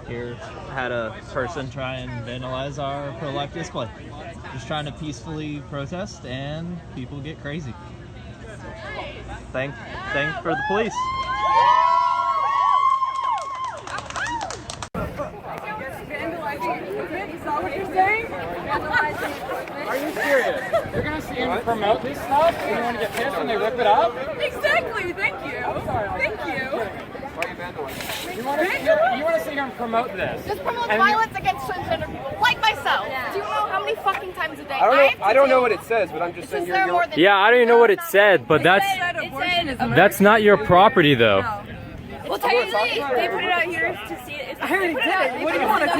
Here, had a person try and vandalize our pro-life display. Just trying to peacefully protest, and people get crazy. Thank for the police. Are you serious? You're gonna see him promote this stuff and you want to get pissed when they rip it up? Exactly, thank you. Thank you. You want to see him promote this? This promotes violence against transgender people, like myself. Do you know how many fucking times a day I don't know what it says, but I'm just saying you're... Yeah, I don't even know what it said, but that's not your property though. Well, technically, they put it out here to see it. I already did it. What do you want to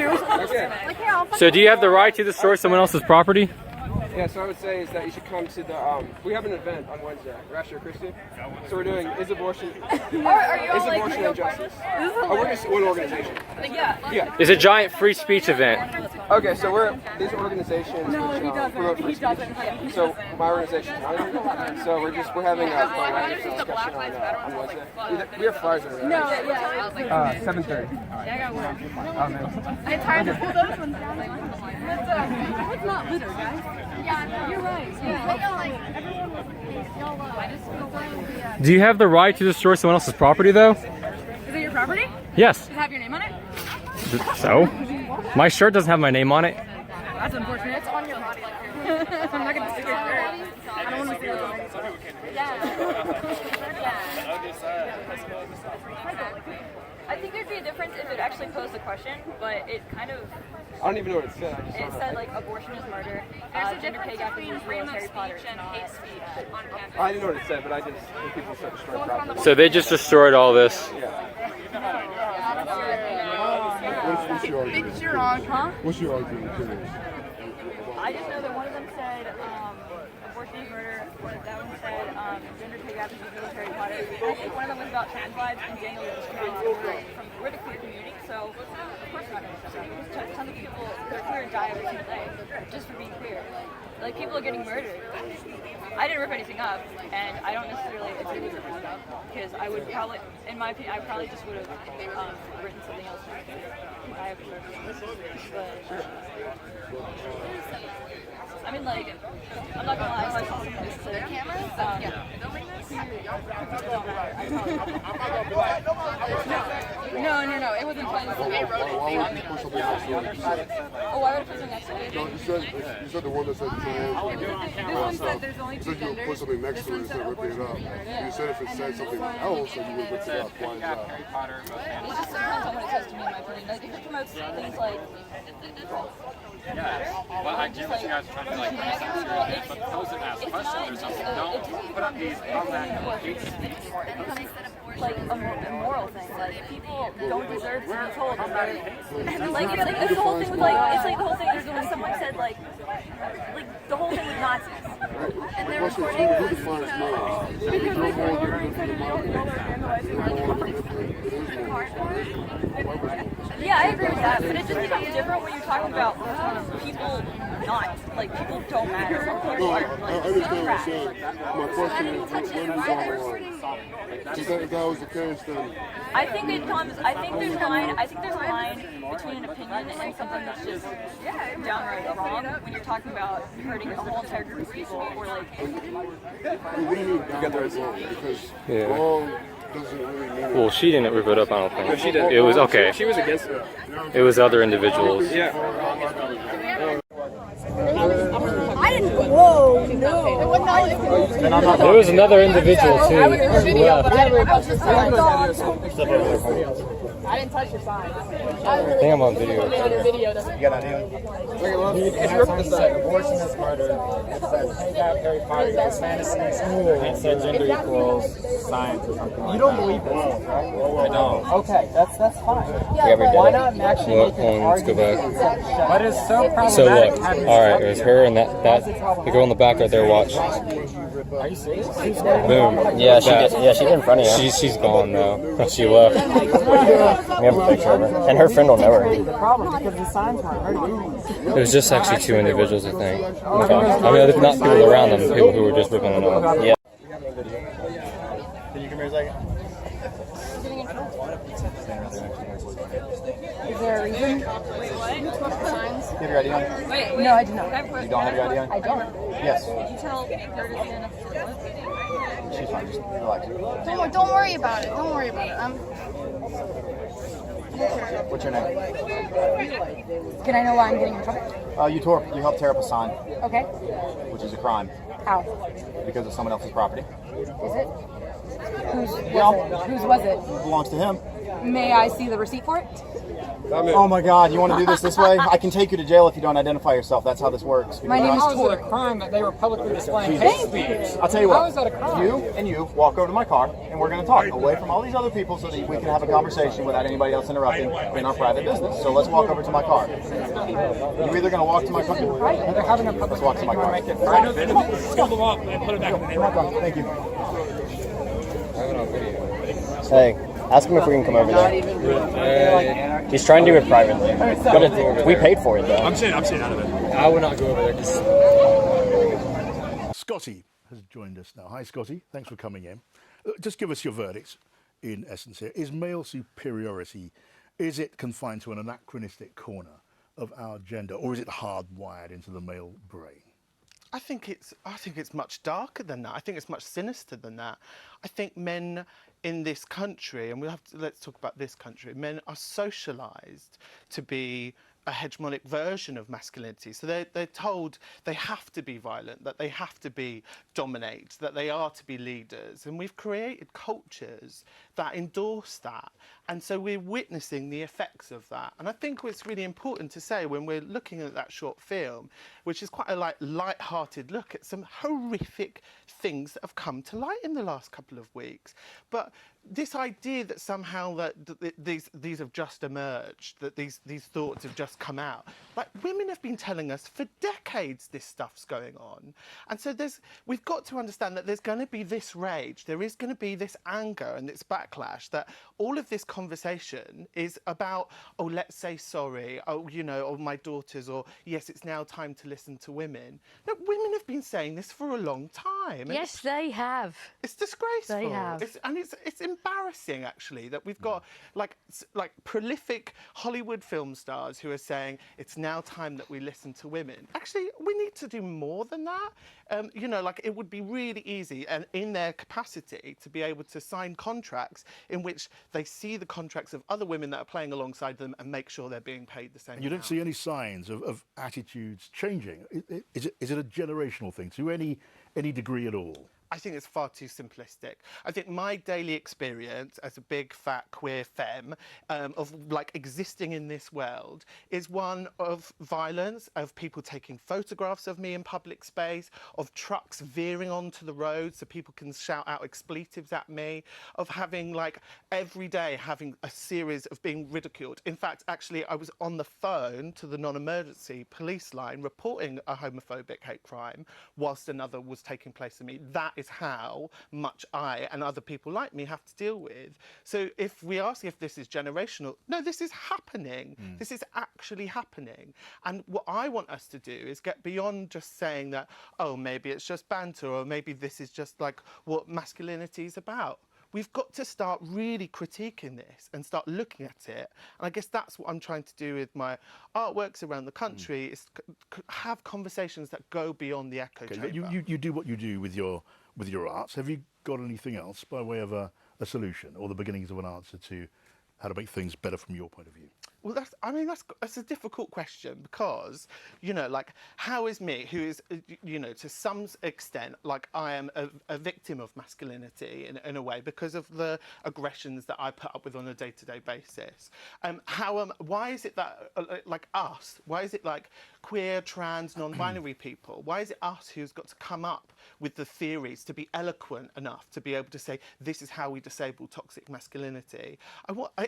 do? So do you have the right to destroy someone else's property? Yeah, so I would say is that you should come to the, we have an event on Wednesday, Rasher Christie. So we're doing Is Abortion Injustice? Oh, we're just one organization. Yeah. It's a giant free speech event. Okay, so these are organizations which promote free speech. So my organization is not here. So we're having a discussion on Wednesday. We have flyers over there. No, yeah. 7:30. Yeah, I got one. I'm tired to pull those ones down. Let's not litter, guys. Yeah, you're right. Yeah. Do you have the right to destroy someone else's property though? Is it your property? Yes. Does it have your name on it? So? My shirt doesn't have my name on it. That's unfortunate. It's on your body. I'm not going to stick your shirt. I don't want to see it. I think there'd be a difference if it actually posed the question, but it kind of... I don't even know what it said. It said like abortion is murder. There's a difference between freedom of speech and hate speech on campus. I didn't know what it said, but I just think people start destroying property. So they just destroyed all this. What's your argument? It's your own, huh? What's your argument? I just know that one of them said abortion is murder. That one said gender pay gap is military Potter. I think one of them was about trans lives, and Daniel was we're the queer community, so of course we're not going to shut up. Tons of people that are queer die every single day just for being queer. Like, people are getting murdered. I didn't rip anything up, and I don't necessarily agree with ripping it up, because I would probably, in my opinion, I probably just would have written something else. I have but I mean, like, I'm not gonna lie, if I saw someone just say, No, it wasn't fun. Oh, why would I put something next to it? No, you said the one that said trans. This one said there's only two genders. You put something next to it instead of ripping it up. You said if it said something else, then you would rip it up. Why is that? It just depends on what it says to me, in my opinion. Like, if it promotes things like... Well, I get what you guys are trying to like make sense here, but pose and ask questions or something. Don't put up these hate speech. Like a moral thing, like people don't deserve to be told that they're like it's the whole thing with the whole thing is when someone said like the whole thing with Nazis. And they're recording Yeah, I agree with that, but it just becomes different when you're talking about people people don't matter. No, I understand what you're saying. My question is, what is on the line? If that was the case, then... I think there's a line between an opinion and something that's just downright wrong when you're talking about hurting a whole entire group of people or like... What do you mean downright wrong? Because wrong doesn't really mean... Well, she didn't rip it up, I don't think. No, she did. It was okay. She was against it. It was other individuals. Yeah. I didn't. Whoa, no. There was another individual too. I didn't touch your sign. I think I'm on video. You got on abortion is murder. It says pay gap, Harry Potter, it's fantasy. It said gender equals science or something. You don't believe this? I don't. Okay, that's fine. Why not actually make an argument? But it's so problematic. So look, alright, it was her and that the girl in the back right there, watch. Are you serious? Boom. Yeah, she did in front of you. She's gone now. She left. We have a picture of her. And her friend will know her. The problem because the signs weren't hurting. It was just actually two individuals, I think. I mean, not people around them, people who were just ripping it up. Yeah. Can you come here a second? Is there a reason? Wait, what? You have your ID on? Wait. No, I do not. You don't have your ID on? I don't. Yes. Did you tell her to stand up for what? She's fine. Just relax. Don't worry about it. Don't worry about it. What's your name? Can I know why I'm getting in trouble? You helped tear up a sign, Okay. which is a crime How? because of someone else's property. Is it? Whose was it? It belongs to him. May I see the receipt for it? Oh my God! You want to do this way? I can take you to jail if you don't identify yourself. That's how this works. My name is How is it Tor. a crime that they were publicly displaying Jesus. hate speech? I'll tell you what. How is that a crime? You and you walk over to my car, and we're going to talk away from all these other people so that we can have a conversation without anybody else interrupting in our private business. So let's walk over to my car. You're either going to walk to my car. They're having a public Let's walk to my car. make it private. Scoop them up and put it back in the neighborhood. Thank you. Hey, ask him if we can come over there. He's trying to do it privately. But we paid for it though. I'm staying out of it. I would not go over there. Scotty has joined us now. Hi, Scotty. Thanks for coming in. Just give us your verdicts, in essence here. Is male superiority, is it confined to an anachronistic corner of our gender, or is it hardwired into the male brain? I think it's much darker than that. I think it's much sinister than that. I think men in this country, and let's talk about this country, men are socialized to be a hegemonic version of masculinity. So they're told they have to be violent, that they have to dominate, that they are to be leaders. And we've created cultures that endorse that. And so we're witnessing the effects of that. And I think what's really important to say when we're looking at that short film, which is quite a light-hearted look at some horrific things that have come to light in the last couple of weeks. But this idea that somehow that these have just emerged, that these thoughts have just come out, like women have been telling us for decades this stuff's going on. And so we've got to understand that there's going to be this rage, there is going to be this anger and this backlash, that all of this conversation is about, oh, let's say sorry, oh, you know, or my daughters, or yes, it's now time to listen to women. No, women have been saying this for a long time. Yes, they have. It's disgraceful. They have. It's embarrassing, actually, that we've got like prolific Hollywood film stars who are saying it's now time that we listen to women. Actually, we need to do more than that. You know, like it would be really easy and in their capacity to be able to sign contracts in which they see the contracts of other women that are playing alongside them and make sure they're being paid the same You don't see any signs of attitudes changing. Is it a generational thing to any degree at all? I think it's far too simplistic. I think my daily experience as a big, fat, queer femme of like existing in this world is one of violence, of people taking photographs of me in public space, of trucks veering onto the road so people can shout out expletives at me, of having like every day having a series of being ridiculed. In fact, actually, I was on the phone to the non-emergency police line reporting a homophobic hate crime whilst another was taking place to me. That is how much I and other people like me have to deal with. So if we ask if this is generational, no, this is happening. This is actually happening. And what I want us to do is get beyond just saying that, oh, maybe it's just banter, or maybe this is just like what masculinity is about. We've got to start really critiquing this and start looking at it. And I guess that's what I'm trying to do with my artworks around the country, is have conversations that go beyond the echo chamber. You do what you do with your arts. Have you got anything else by way of a solution or the beginnings of an answer to how to make things better from your point of view? Well, that's a difficult question, because, you know, like, how is me, who is, you know, to some extent, like, I am a victim of masculinity in a way because of the aggressions that I put up with on a day-to-day basis. Why is it that, like us, why is it like queer, trans, non-binary people, why is it us who's got to come up with the theories to be eloquent enough to be able to say, this is how we disable toxic masculinity?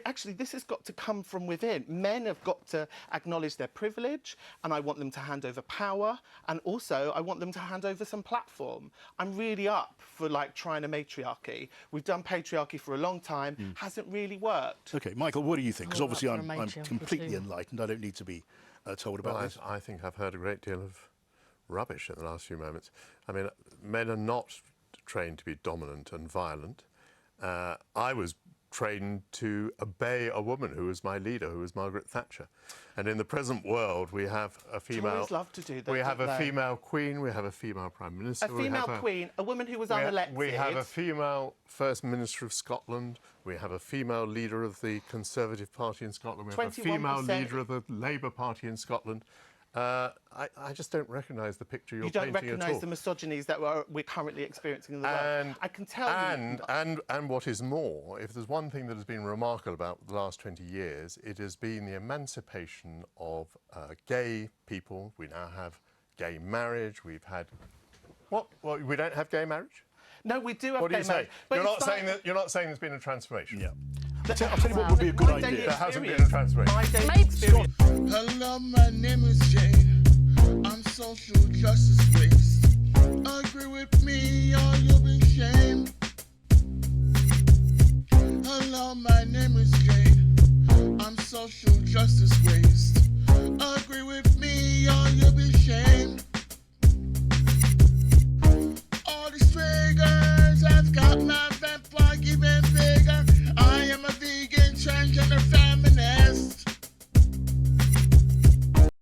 Actually, this has got to come from within. Men have got to acknowledge their privilege, and I want them to hand over power, and also I want them to hand over some platform. I'm really up for like trying a matriarchy. We've done patriarchy for a long time, hasn't really worked. Okay, Michael, what do you think? Because obviously I'm completely enlightened. I don't need to be told about this. I think I've heard a great deal of rubbish in the last few moments. I mean, men are not trained to be dominant and violent. I was trained to obey a woman who was my leader, who was Margaret Thatcher. And in the present world, we have a female. Tories love to do that. We have don't a they? female queen. We have a female prime minister. A female queen, a woman who was unelected. We have a female first minister of Scotland. We have a female leader of the Conservative Party in Scotland. We have a female 21%. leader of the Labour Party in Scotland. I just don't recognise the picture you're You don't painting at all. recognise the misogynies that we're currently experiencing in the world. I can tell you. And what is more, if there's one thing that has been remarkable about the last 20 years, it has been the emancipation of gay people. We now have gay marriage. We've had... What? Well, we don't have gay marriage? No, we do have what gay do you marriage. say? You're not saying there's been a transformation? Yeah. I'll tell you what would be a good idea. There hasn't been a transformation. Hello, my name is Jane. I'm social justice waste. Agree with me or you'll be shamed. Hello, my name is Jane. I'm social justice waste. Agree with me or you'll be shamed. All these triggers have got my vampire even bigger. I am a vegan transgender.